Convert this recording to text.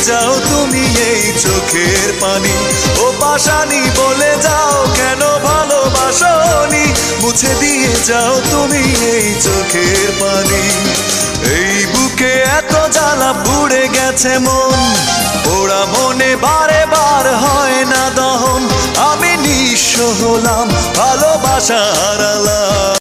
যাও তুমি এই চোখের পানি। ও পাশানি বলে যাও কেন ভালোবাসোনি, মুছে দিয়ে যাও তুমি এই চোখের পানি। এই বুকে এত জ্বালা পুড়ে গেছে মন, পোড়া মনে বারে বার হয় না দহন। আমি নিঃস্ব হলাম, ভালোবাসা হারালাম।